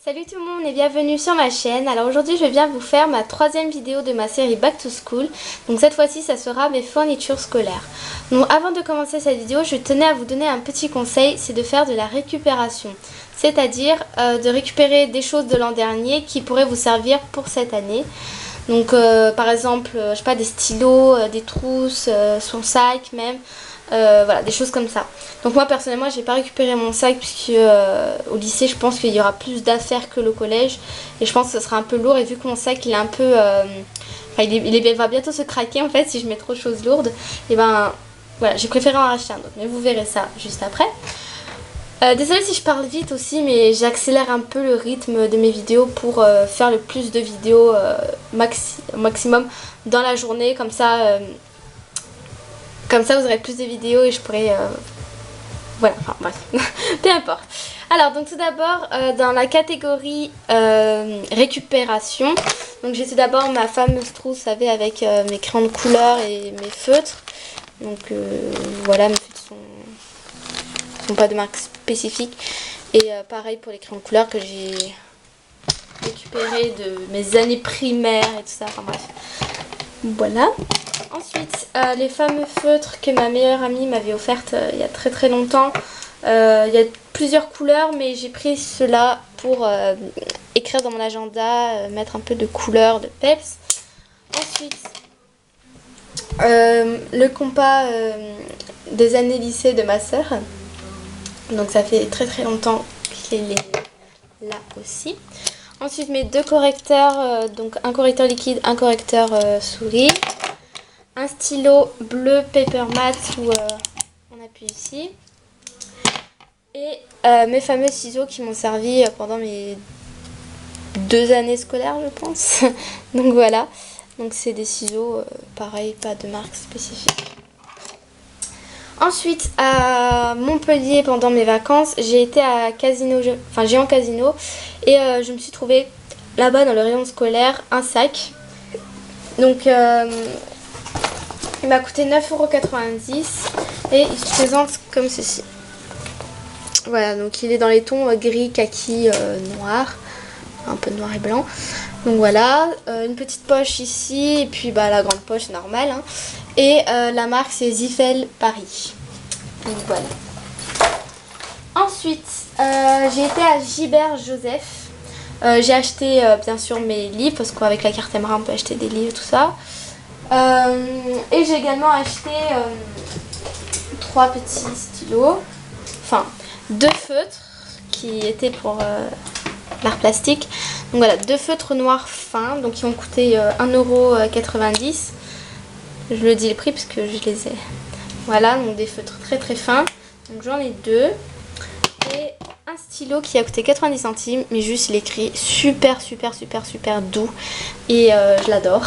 Salut tout le monde et bienvenue sur ma chaîne. Alors aujourd'hui je viens vous faire ma troisième vidéo de ma série Back to School. Donc cette fois-ci ça sera mes fournitures scolaires. Donc avant de commencer cette vidéo je tenais à vous donner un petit conseil, c'est de faire de la récupération. C'est-à-dire de récupérer des choses de l'an dernier qui pourraient vous servir pour cette année. Donc par exemple, je sais pas, des stylos, des trousses, son sac même. Voilà, des choses comme ça. Donc moi personnellement j'ai pas récupéré mon sac puisque au lycée je pense qu'il y aura plus d'affaires que le collège et je pense que ce sera un peu lourd, et vu que mon sac il est un peu il va bientôt se craquer en fait si je mets trop de choses lourdes, et ben voilà, j'ai préféré en racheter un autre, mais vous verrez ça juste après. Désolée si je parle vite aussi, mais j'accélère un peu le rythme de mes vidéos pour faire le plus de vidéos maximum dans la journée, comme ça vous aurez plus de vidéos et je pourrai... voilà, enfin bref, peu importe. Alors donc tout d'abord dans la catégorie récupération, donc j'ai tout d'abord ma fameuse trousse, vous savez, avec mes crayons de couleur et mes feutres. Donc voilà, mes feutres sont pas de marque spécifique. Et pareil pour les crayons de couleur que j'ai récupérés de mes années primaires et tout ça, enfin bref. Voilà. Ensuite, les fameux feutres que ma meilleure amie m'avait offertes il y a très longtemps. Il y a plusieurs couleurs, mais j'ai pris ceux-là pour écrire dans mon agenda, mettre un peu de couleur, de peps. Ensuite, le compas des années lycée de ma soeur. Donc ça fait très longtemps que je l'ai là aussi. Ensuite, mes deux correcteurs, donc un correcteur liquide, un correcteur souris. Un stylo bleu paper mat où on appuie ici. Et mes fameux ciseaux qui m'ont servi pendant mes 2 années scolaires, je pense. Donc voilà. Donc c'est des ciseaux, pareil, pas de marque spécifique. Ensuite, à Montpellier, pendant mes vacances, j'ai été à Géant Casino. Et je me suis trouvé là-bas dans le rayon scolaire un sac. Donc... il m'a coûté 9,90 € et il se présente comme ceci. Voilà, donc il est dans les tons gris, kaki, noir, un peu noir et blanc. Donc voilà, une petite poche ici et puis la grande poche normale. Hein. Et la marque c'est Ziffel Paris. Donc voilà. Ensuite, j'ai été à Gilbert Joseph. J'ai acheté bien sûr mes livres parce qu'avec la carte Emera on peut acheter des livres, tout ça. Et j'ai également acheté 3 petits stylos, enfin 2 feutres qui étaient pour l'art plastique. Donc voilà, 2 feutres noirs fins, donc qui ont coûté 1,90 €. Je le dis le prix parce que je les ai. Voilà, donc des feutres très fins. Donc j'en ai 2. Et un stylo qui a coûté 90 centimes, mais juste il écrit super doux et je l'adore.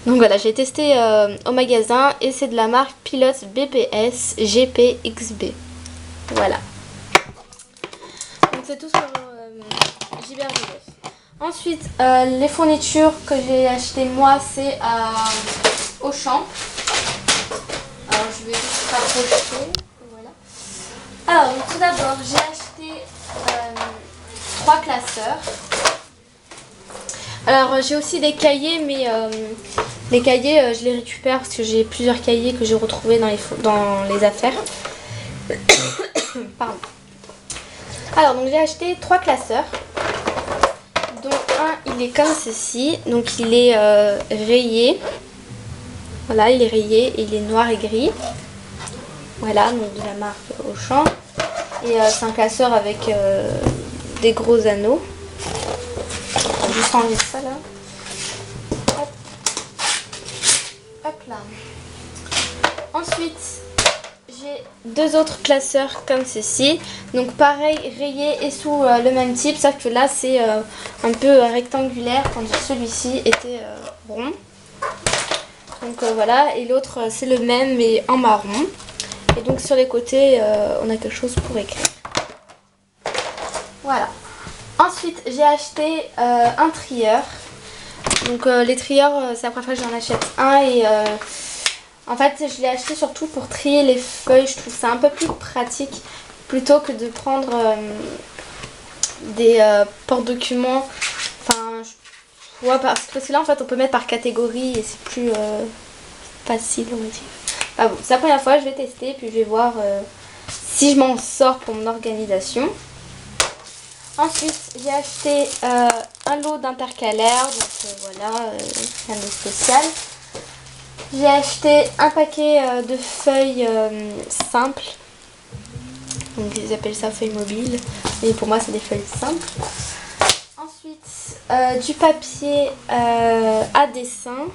Donc voilà, j'ai testé au magasin et c'est de la marque Pilote BPS GPXB. Voilà. Donc c'est tout sur Gilbert Joseph. Ensuite, les fournitures que j'ai achetées moi, c'est à Auchan. Alors je vais juste rapprocher. Voilà. Alors donc, tout d'abord, j'ai acheté 3 classeurs. Alors j'ai aussi des cahiers, mais les cahiers je les récupère parce que j'ai plusieurs cahiers que j'ai retrouvés dans les affaires. Pardon. Alors donc j'ai acheté 3 classeurs, dont un il est comme ceci, donc il est rayé. Voilà, il est rayé et il est noir et gris. Voilà, donc de la marque Auchan. Et c'est un classeur avec des gros anneaux. Je vais juste enlever ça là. Hop. Hop là. Ensuite, j'ai 2 autres classeurs comme ceci. Donc pareil, rayé et sous le même type, sauf que là c'est un peu rectangulaire, tandis que celui-ci était rond. Donc voilà, et l'autre c'est le même mais en marron. Et donc sur les côtés, on a quelque chose pour écrire. Voilà. Ensuite, j'ai acheté un trieur. Donc les trieurs, c'est la première fois que j'en achète un. Et en fait, je l'ai acheté surtout pour trier les feuilles. Je trouve ça un peu plus pratique plutôt que de prendre des porte-documents. Enfin, ouais, parce que là en fait on peut mettre par catégorie et c'est plus facile on va dire. Ah bon, c'est la première fois, je vais tester puis je vais voir si je m'en sors pour mon organisation. Ensuite j'ai acheté un lot d'intercalaires, donc voilà, rien de spécial. J'ai acheté un paquet de feuilles simples. Donc ils appellent ça feuilles mobiles. Et pour moi c'est des feuilles simples. Ensuite du papier à dessin.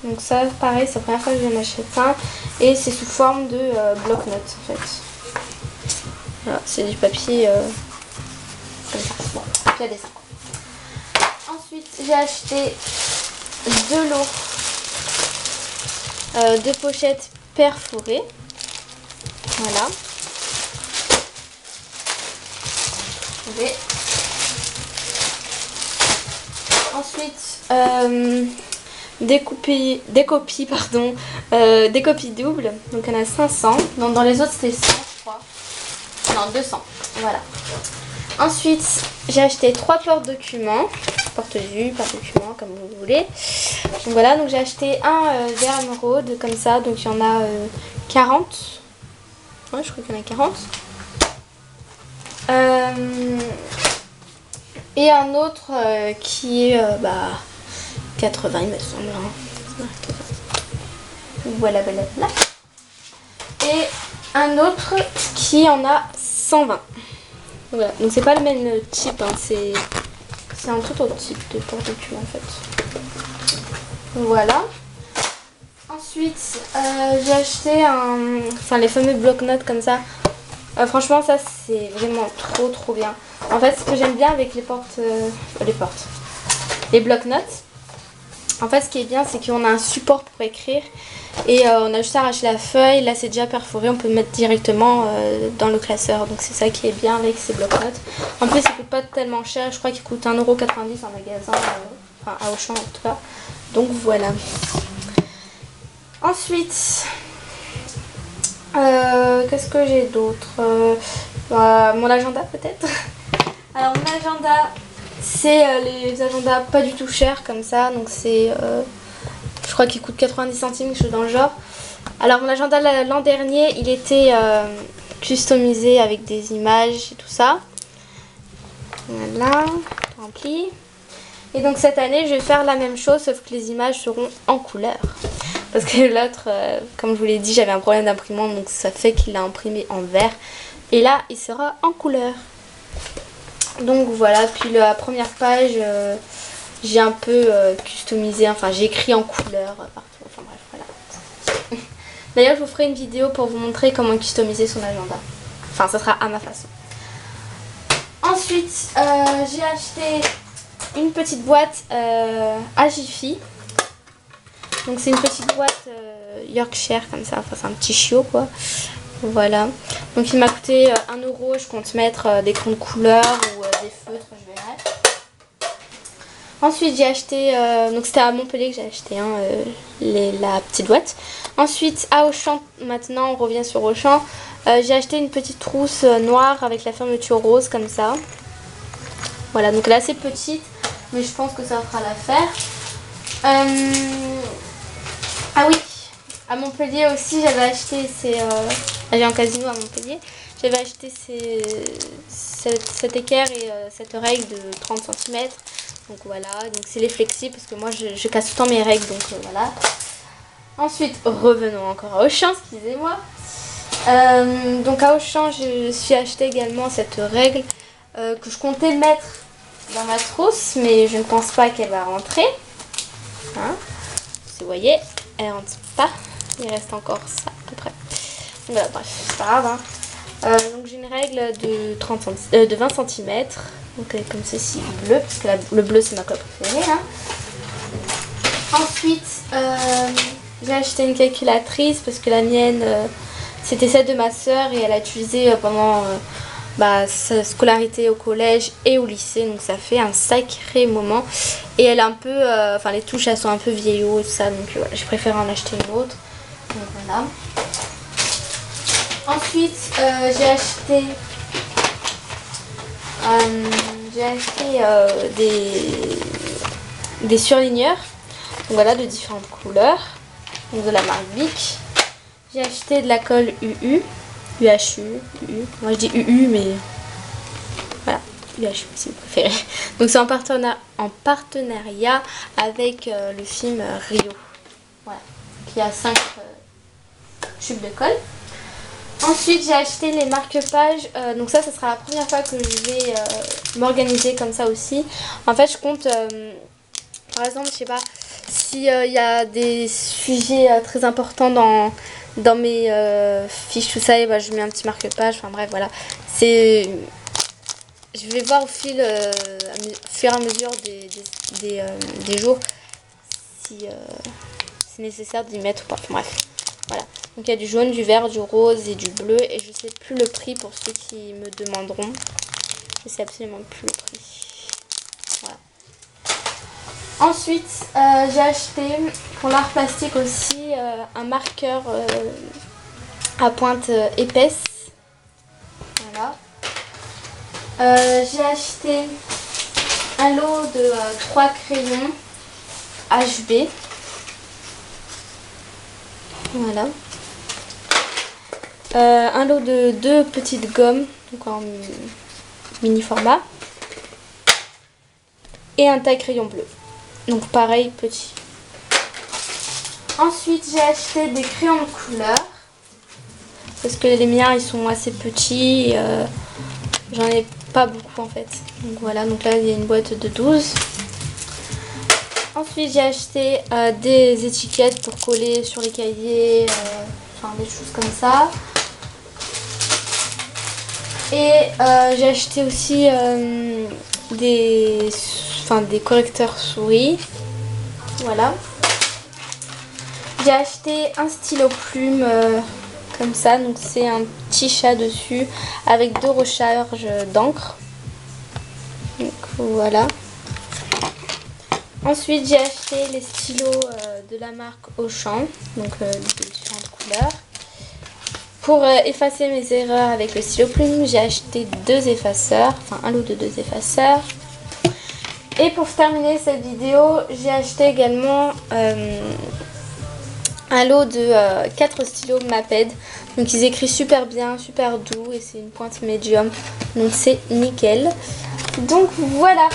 Donc ça pareil c'est la première fois que je m'achète ça. Et c'est sous forme de bloc-notes en fait. Voilà, c'est du papier comme ça. Bon, papier à dessin. Ensuite j'ai acheté 2 lots de pochettes perforées. Voilà. Ensuite des copies doubles. Donc il y en a 500. Dans les autres c'était 100 je crois. Non 200. Voilà. Ensuite j'ai acheté 3 porte-documents. Porte-vue, porte-document comme vous voulez. Donc voilà, donc j'ai acheté un vert émeraude comme ça, donc il y en a 40. Ouais, je crois qu'il y en a 40. Et un autre qui est 80 il me semble. Hein. Voilà, voilà, voilà. Et un autre qui en a 120. Voilà, donc c'est pas le même type, hein, c'est un tout autre type de porte-document en fait. Voilà. Ensuite, j'ai acheté les fameux bloc-notes comme ça. Franchement, ça c'est vraiment trop bien. En fait, ce que j'aime bien avec les bloc-notes, en fait, ce qui est bien, c'est qu'on a un support pour écrire et on a juste à arracher la feuille. Là, c'est déjà perforé, on peut le mettre directement dans le classeur. Donc, c'est ça qui est bien avec ces bloc-notes. En plus, il coûte pas tellement cher. Je crois qu'il coûte 1,90 € en magasin, enfin à Auchan en tout cas. Donc, voilà. Ensuite, qu'est-ce que j'ai d'autre mon agenda peut-être. Alors, mon agenda, c'est les agendas pas du tout chers comme ça. Donc, c'est, je crois qu'il coûte 90 centimes, quelque chose dans le genre. Alors, mon agenda l'an dernier, il était customisé avec des images et tout ça. Voilà, rempli. Et donc cette année, je vais faire la même chose, sauf que les images seront en couleur. Parce que l'autre, comme je vous l'ai dit, j'avais un problème d'imprimante, donc ça fait qu'il l'a imprimé en vert. Et là, il sera en couleur. Donc voilà, puis la première page, j'ai un peu customisé, enfin j'ai écrit en couleur partout. Enfin bref, voilà. D'ailleurs, je vous ferai une vidéo pour vous montrer comment customiser son agenda. Enfin, ça sera à ma façon. Ensuite, j'ai acheté une petite boîte à Jiffy. Donc c'est une petite boîte Yorkshire comme ça, enfin c'est un petit chiot quoi. Voilà. Donc il m'a coûté 1 €, je compte mettre des crayons de couleur ou des feutres, je verrai. Ensuite j'ai acheté, donc c'était à Montpellier que j'ai acheté la petite boîte. Ensuite à Auchan, maintenant on revient sur Auchan, j'ai acheté une petite trousse noire avec la fermeture rose comme ça. Voilà, donc elle est assez petite, mais je pense que ça fera l'affaire. Ah oui, à Montpellier aussi j'avais acheté j'allais en casino à Montpellier, j'avais acheté cet équerre et cette règle de 30 cm. Donc voilà, donc c'est les flexibles parce que moi je casse tout le temps mes règles, donc voilà. Ensuite, revenons encore à Auchan, excusez-moi. Donc à Auchan, je suis acheté également cette règle que je comptais mettre dans ma trousse, mais je ne pense pas qu'elle va rentrer. Hein, vous voyez, elle rentre pas. Il reste encore ça à peu près. Donc voilà, bref, c'est pas grave. Hein. Donc j'ai une règle de 20 cm. Donc comme ceci, bleu, parce que le bleu c'est ma couleur préférée. Hein. Ensuite, j'ai acheté une calculatrice parce que la mienne, c'était celle de ma soeur et elle a utilisé pendant sa scolarité au collège et au lycée. Donc ça fait un sacré moment. Et elle est un peu, les touches elles sont un peu vieillots et tout ça. Donc voilà, j'ai préféré en acheter une autre. Donc voilà. Ensuite, j'ai acheté J'ai acheté des surligneurs, donc voilà, de différentes couleurs, donc de la marque Bic. J'ai acheté de la colle UU, UHU, UU. Moi je dis UU, mais voilà, UHU si vous préférez. Donc c'est en partenariat avec le film Rio. Voilà, qui a 5 tubes de colle. Ensuite j'ai acheté les marque-pages, donc ça sera la première fois que je vais m'organiser comme ça aussi. En fait je compte, par exemple je sais pas, s'il y a des sujets très importants dans mes fiches tout ça, et je mets un petit marque-page, enfin bref voilà. Je vais voir au fur et à mesure des jours si c'est nécessaire d'y mettre ou pas, enfin, bref. Voilà, donc il y a du jaune, du vert, du rose et du bleu. Et je sais plus le prix pour ceux qui me demanderont. Je sais absolument plus le prix. Voilà. Ensuite, j'ai acheté pour l'art plastique aussi un marqueur à pointe épaisse. Voilà. J'ai acheté un lot de 3 crayons HB. Voilà. Un lot de 2 petites gommes, donc en mini format. Et un taille crayon bleu. Donc pareil, petit. Ensuite, j'ai acheté des crayons de couleur. Parce que les miens, ils sont assez petits. J'en ai pas beaucoup en fait. Donc voilà, donc là, il y a une boîte de 12. Ensuite j'ai acheté des étiquettes pour coller sur les cahiers, enfin des choses comme ça. Et j'ai acheté aussi des correcteurs souris. Voilà. J'ai acheté un stylo plume comme ça, donc c'est un petit chat dessus avec 2 recharges d'encre. Donc voilà. Ensuite j'ai acheté les stylos de la marque Auchan, donc de différentes couleurs. Pour effacer mes erreurs avec le stylo plume, j'ai acheté 2 effaceurs, enfin un lot de 2 effaceurs. Et pour terminer cette vidéo, j'ai acheté également un lot de 4 stylos Maped. Donc ils écrivent super bien, super doux et c'est une pointe médium, donc c'est nickel. Donc voilà.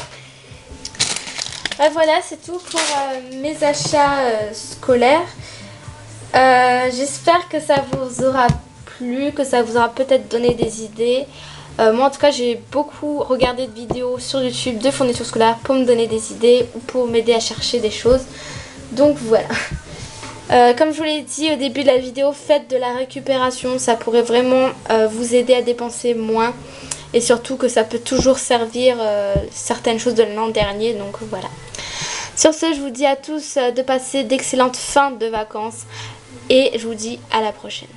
Voilà, c'est tout pour mes achats scolaires. J'espère que ça vous aura plu, que ça vous aura peut-être donné des idées. Moi en tout cas j'ai beaucoup regardé de vidéos sur YouTube de fournitures scolaires pour me donner des idées ou pour m'aider à chercher des choses. Donc voilà. Comme je vous l'ai dit au début de la vidéo, faites de la récupération, ça pourrait vraiment vous aider à dépenser moins. Et surtout que ça peut toujours servir certaines choses de l'an dernier, donc voilà. Sur ce, je vous dis à tous de passer d'excellentes fins de vacances et je vous dis à la prochaine.